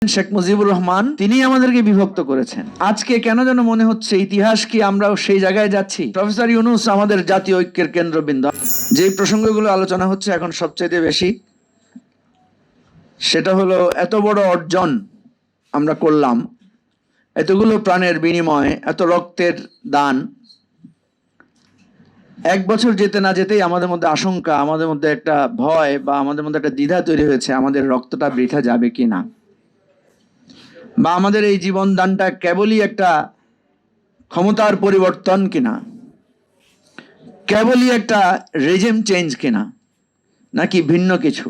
শেখ মুজিবুর রহমান তিনি আমাদেরকে বিভক্ত করেছেন। আজকে কেন যেন মনে হচ্ছে ইতিহাস কি আমরাও সেই জায়গায় যাচ্ছি। প্রফেসর ইউনূস আমাদের জাতীয় ঐক্যের কেন্দ্রবিন্দু। যে প্রসঙ্গগুলো আলোচনা হচ্ছে এখন সবচেয়ে বেশি, সেটা হলো এত বড় অর্জন আমরা করলাম, এতগুলো প্রাণের বিনিময়, এত রক্তের দান। এক বছর যেতে না যেতেই আমাদের মধ্যে আশঙ্কা, আমাদের মধ্যে একটা ভয় বা আমাদের মধ্যে একটা দ্বিধা তৈরি হয়েছে, আমাদের রক্তটা বৃথা যাবে কিনা, বা আমাদের এই জীবন দানটা কেবলই একটা ক্ষমতার পরিবর্তন কিনা, কেবলই একটা রেজিম চেঞ্জ কিনা, নাকি ভিন্ন কিছু।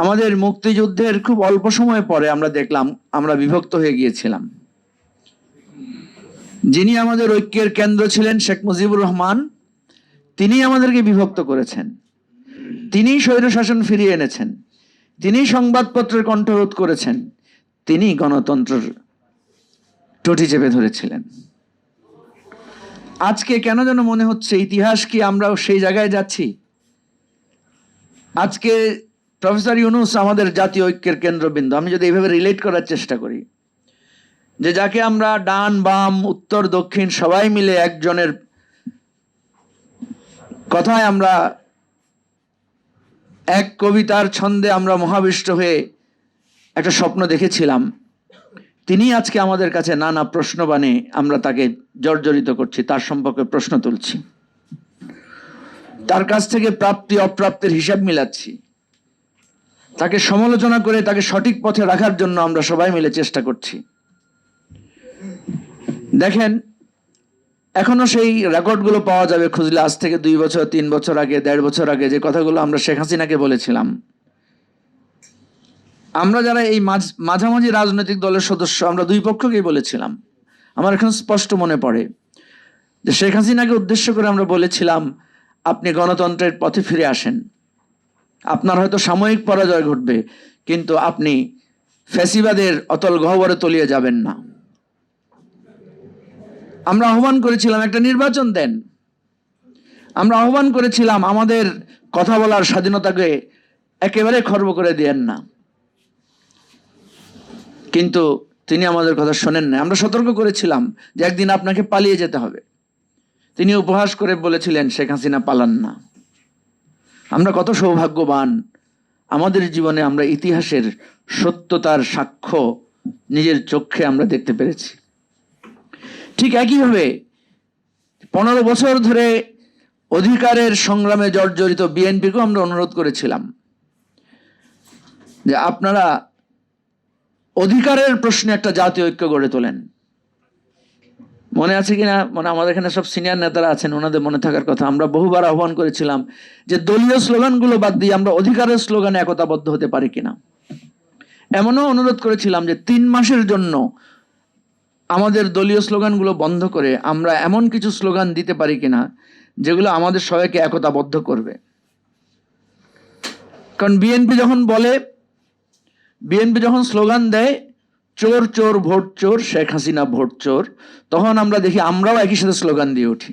আমাদের মুক্তিযুদ্ধের খুব অল্প সময় পরে আমরা দেখলাম আমরা বিভক্ত হয়ে গিয়েছিলাম। যিনি আমাদের ঐক্যের কেন্দ্র ছিলেন শেখ মুজিবুর রহমান, তিনি আমাদেরকে বিভক্ত করেছেন। তিনি স্বৈরশাসন ফিরিয়ে এনেছেন, তিনি সংবাদপত্রের কণ্ঠরোধ করেছেন, তিনি গণতন্ত্রের টুটি চেপে ধরেছিলেন। আজকে কেন যেন মনে হচ্ছে ইতিহাস কি আমরাও সেই জায়গায় যাচ্ছি। আজকে প্রফেসর ইউনূস আমাদের জাতীয় ঐক্যের কেন্দ্রবিন্দু। আমি যদি এইভাবে রিলেট করার চেষ্টা করি, যে যাকে আমরা ডান বাম উত্তর দক্ষিণ সবাই মিলে একজনের কথায় আমরা এক কবিতার ছন্দে আমরা মহাবিষ্ট হয়ে একটা স্বপ্ন দেখেছিলাম, তিনি আজকে আমাদের কাছে নানা প্রশ্ন বানিয়ে আমরা তাকে জর্জরিত করছি, তার সম্পর্কে প্রশ্ন তুলছি, তার কাছ থেকে প্রাপ্তি অপ্রাপ্তির হিসাব মিলাচ্ছি, তাকে সমালোচনা করে তাকে সঠিক পথে রাখার জন্য আমরা সবাই মিলে চেষ্টা করছি। দেখেন, এখনো সেই রেকর্ডগুলো পাওয়া যাবে খুঁজলে, আজ থেকে 2 বছর 3 বছর আগে, 1.5 বছর আগে যে কথাগুলো আমরা শেখ হাসিনাকে বলেছিলাম। আমরা যারা এই মাঝামাঝি রাজনৈতিক দলের সদস্য, আমরা দুই পক্ষকেই বলেছিলাম। আমার এখন স্পষ্ট মনে পড়ে যে শেখ হাসিনাকে উদ্দেশ্য করে আমরা বলেছিলাম, আপনি গণতন্ত্রের পথে ফিরে আসেন, আপনার হয়তো সাময়িক পরাজয় ঘটবে, কিন্তু আপনি ফ্যাসিবাদের অতল গহ্বরে তলিয়ে যাবেন না। আমরা আহ্বান করেছিলাম একটা নির্বাচন দেন, আমরা আহ্বান করেছিলাম আমাদের কথা বলার স্বাধীনতাকে একেবারে খর্ব করে দিয়েন না, কিন্তু তিনি আমাদের কথা শোনেন না। আমরা সতর্ক করেছিলাম যে একদিন আপনাকে পালিয়ে যেতে হবে, তিনি উপহাস করে বলেছিলেন শেখ হাসিনা পালান না। আমরা কত সৌভাগ্যবান, আমাদের জীবনে আমরা ইতিহাসের সত্যতার সাক্ষ্য নিজের চোখে আমরা দেখতে পেরেছি। ঠিক একইভাবে 15 বছর ধরে অধিকারের সংগ্রামে জর্জরিত বিএনপিকেও আমরা অনুরোধ করেছিলাম যে আপনারা অধিকারের প্রশ্নে একটা জাতীয় ঐক্য গড়ে তোলেন। মনে আছে কিনা, মানে আমাদের এখানে সব সিনিয়র নেতারা আছেন, ওনাদের মনে থাকার কথা, আমরা বহুবার আহ্বান করেছিলাম যে দলীয় স্লোগানগুলো বাদ দিয়ে আমরা অধিকারের স্লোগানে একতাবদ্ধ হতে পারি কিনা। এমনও অনুরোধ করেছিলাম যে 3 মাসের জন্য আমাদের দলীয় স্লোগানগুলো বন্ধ করে আমরা এমন কিছু স্লোগান দিতে পারি কিনা যেগুলো আমাদের সবাইকে একতাবদ্ধ করবে। কারণ বিএনপি যখন স্লোগান দেয় চোর চোর ভোট চোর, শেখ হাসিনা ভোট চোর, তখন আমরা দেখি আমরাও একই সাথে স্লোগান দিয়ে উঠি।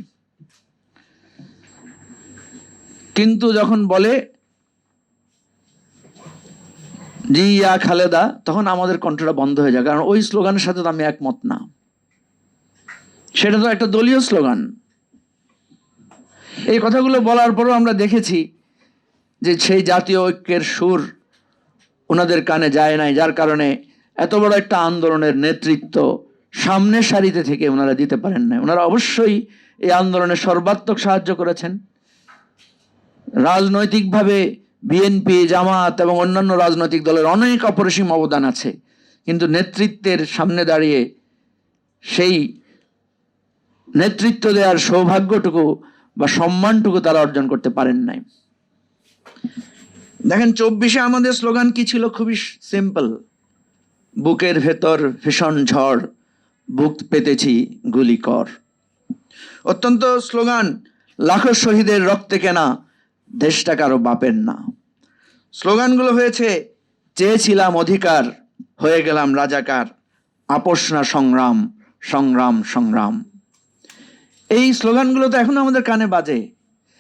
কিন্তু যখন বলে জি ইয়া খালেদা, তখন আমাদের কণ্ঠটা বন্ধ হয়ে যায়, কারণ ওই স্লোগানের সাথে তো আমি একমত না, সেটা তো একটা দলীয় স্লোগান। এই কথাগুলো বলার পরও আমরা দেখেছি যে সেই জাতীয় ঐক্যের সুর ওনাদের কানে যায় নাই, যার কারণে এত বড় একটা আন্দোলনের নেতৃত্ব সামনের সারিতে থেকে ওনারা দিতে পারেন না। ওনারা অবশ্যই এই আন্দোলনে সর্বাত্মক সাহায্য করেছেন। রাজনৈতিকভাবে বিএনপি, জামাত এবং অন্যান্য রাজনৈতিক দলের অনেক অপরিসীম অবদান আছে, কিন্তু নেতৃত্বের সামনে দাঁড়িয়ে সেই নেতৃত্ব দেওয়ার সৌভাগ্যটুকু বা সম্মানটুকু তারা অর্জন করতে পারেন নাই। দেখেন 24-এ আমাদের স্লোগান কি ছিল? খুবই সিম্পল, বুকের ভেতর ভীষণ ঝড়, বুক পেতেছি গুলি কর। অত্যন্ত স্লোগান, লাখো শহীদের রক্তে কেনা, দেশটা কারো বাপের না। স্লোগানগুলো হয়েছে চেয়েছিলাম অধিকার, হয়ে গেলাম রাজাকার, আপোষ না সংগ্রাম, সংগ্রাম সংগ্রাম। এই স্লোগানগুলো তো এখনো আমাদের কানে বাজে,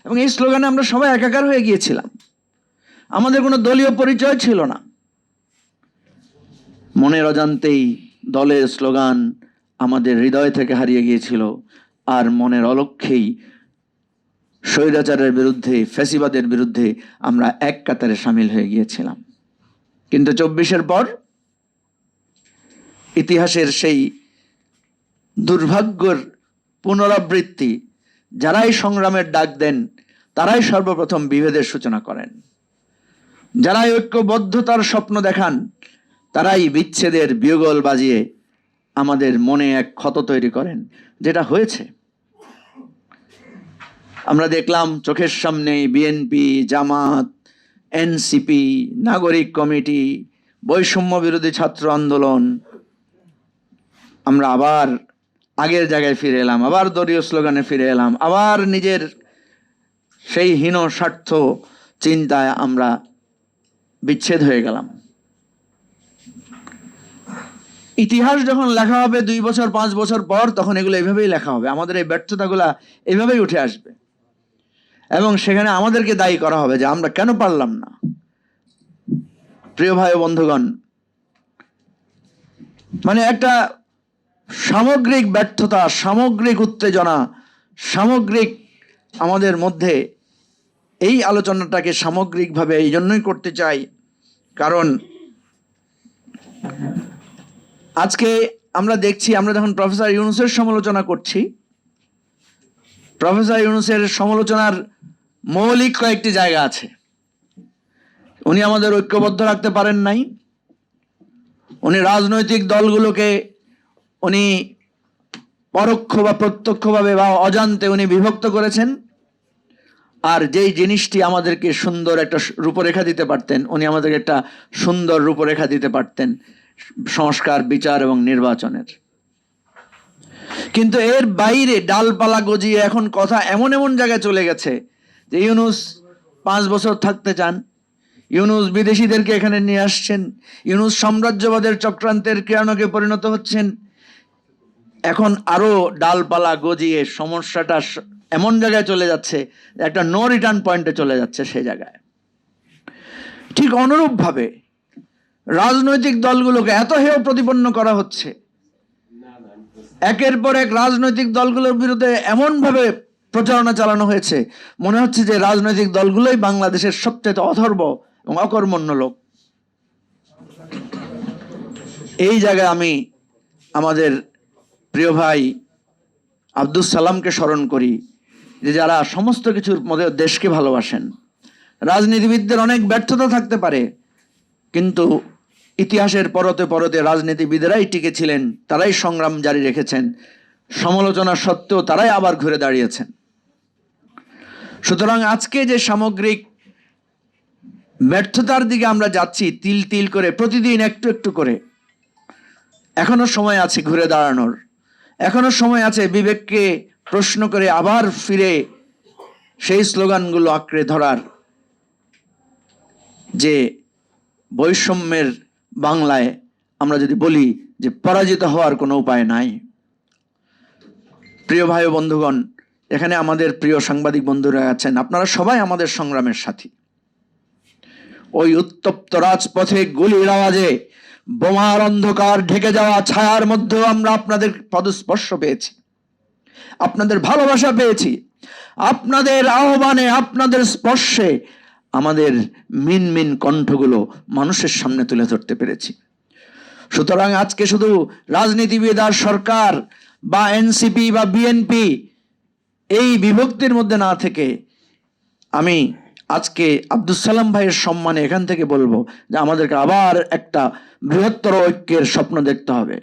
এবং এই স্লোগানে আমরা সবাই একাকার হয়ে গিয়েছিলাম। আমাদের কোনো দলীয় পরিচয় ছিল না। মনের অজান্তেই দলের স্লোগান আমাদের হৃদয় থেকে হারিয়ে গিয়েছিল, আর মনের অলক্ষ্যেই স্বৈরাচারের বিরুদ্ধে, ফ্যাসিবাদের বিরুদ্ধে আমরা এক কাতারে সামিল হয়ে গিয়েছিলাম। কিন্তু 24-এর পর ইতিহাসের সেই দুর্ভাগ্যের পুনরাবৃত্তি, যারাই সংগ্রামের ডাক দেন তারাই সর্বপ্রথম বিভেদের সূচনা করেন, যারাই ঐক্যবদ্ধতার স্বপ্ন দেখান তারাই বিচ্ছেদের বিয়োগল বাজিয়ে আমাদের মনে এক ক্ষত তৈরি করেন, যেটা হয়েছে। আমরা দেখলাম চোখের সামনে বিএনপি, জামাত, এনসিপি, নাগরিক কমিটি, বৈষম্য বিরোধী ছাত্র আন্দোলন, আমরা আবার আগের জায়গায় ফিরে এলাম, আবার দলীয় স্লোগানে ফিরে এলাম, আবার নিজের সেই হীন স্বার্থ চিন্তায় আমরা বিচ্ছেদ হয়ে গেলাম। ইতিহাস যখন লেখা হবে 2 বছর 5 বছর পর, তখন এগুলো এভাবেই লেখা হবে, আমাদের এই ব্যর্থতাগুলা এভাবেই উঠে আসবে এবং সেখানে আমাদেরকে দায়ী করা হবে যে আমরা কেন পারলাম না। প্রিয় ভাই ও বন্ধুগণ, মানে একটা সামগ্রিক ব্যর্থতা, সামগ্রিক উত্তেজনা, সামগ্রিক আমাদের মধ্যে এই আলোচনাটাকে সামগ্রিকভাবে এই জন্যই করতে চাই, কারণ আজকে আমরা দেখছি, আমরা যখন প্রফেসর ইউনূসের সমালোচনা করছি, প্রফেসর ইউনূসের সমালোচনার মৌলিক কয়েকটি জায়গা আছে। উনি আমাদের ঐক্যবদ্ধ রাখতে পারেন নাই, উনি রাজনৈতিক দলগুলোকে উনি পরোক্ষ বা প্রত্যক্ষভাবে বা অজান্তে উনি বিভক্ত করেছেন, আর যেই জিনিসটি আমাদেরকে সুন্দর একটা রূপরেখা দিতে পারতেন, উনি আমাদেরকে একটা সুন্দর রূপরেখা দিতে পারতেন সংস্কার, বিচার এবং নির্বাচনের। কিন্তু এর বাইরে ডালপালা গজিয়ে এখন কথা এমন এমন জায়গায় চলে গেছে যে ইউনূস 5 বছর থাকতে চান, ইউনূস বিদেশিদেরকে এখানে নিয়ে আসছেন, ইউনূস সাম্রাজ্যবাদের চক্রান্তের ক্রিয়ানকে পরিণত হচ্ছেন। এখন আরো ডালপালা গজিয়ে সমস্যাটা এমন জায়গায় চলে যাচ্ছে, একটা নো রিটার্ন পয়েন্টে চলে যাচ্ছে সেই জায়গায়। ঠিক অনুরূপভাবে রাজনৈতিক দলগুলোকে এত হেয় প্রতিপন্ন করা হচ্ছে, একের পর এক রাজনৈতিক দলগুলোর বিরুদ্ধে এমনভাবে প্রচারণা চালানো হয়েছে, মনে হচ্ছে যে রাজনৈতিক দলগুলোই বাংলাদেশের সবচেয়ে অথর্ব এবং অকর্মণ্য লোক। এই জায়গায় আমি আমাদের প্রিয় ভাই আব্দুস সালামকে স্মরণ করি, যে যারা সমস্ত কিছুর মধ্যে দেশকে ভালোবাসেন। রাজনীতিবিদদের অনেক ব্যর্থতা থাকতে পারে, কিন্তু ইতিহাসের পরতে পরতে রাজনীতিবিদেরাই টিকে ছিলেন, তারাই সংগ্রাম জারি রেখেছেন, সমালোচনা সত্ত্বেও তারাই আবার ঘুরে দাঁড়িয়েছেন। সুতরাং আজকে যে সামগ্রিক ব্যর্থতার দিকে আমরা যাচ্ছি তিল তিল করে, প্রতিদিন একটু একটু করে, এখনো সময় আছে ঘুরে দাঁড়ানোর, এখনো সময় আছে বিবেককে প্রশ্ন করে আবার ফিরে সেই স্লোগানগুলো আঁকড়ে ধরার, যে বৈষম্যের বাংলায় আমরা যদি বলি যে পরাজিত হওয়ার কোনো উপায় নাই। প্রিয় ভাই ও বন্ধুগণ, এখানে আমাদের প্রিয় সাংবাদিক বন্ধুরা আছেন, আপনারা সবাই আমাদের সংগ্রামের সাথী। ওই উত্তপ্ত রাজপথে গুলির আওয়াজে, বোমার অন্ধকার ঢেকে যাওয়া ছায়ার মধ্যেও আমরা আপনাদের পদস্পর্শ পেয়েছি, আপনাদের ভালোবাসা পেয়েছি, আপনাদের আহ্বানে, আপনাদের স্পর্শে আমাদের মিনমিন কণ্ঠগুলো মানুষের সামনে তুলে ধরতে পেরেছি। সুতরাং আজকে শুধু রাজনীতিবিদ আর সরকার বা এনসিপি বা বিএনপি এই বিভক্তির মধ্যে না থেকে, আমি আজকে আব্দুস সালাম ভাইয়ের সম্মানে এখান থেকে বলবো যে আমাদেরকে আবার একটা বৃহত্তর ঐক্যের স্বপ্ন দেখতে হবে।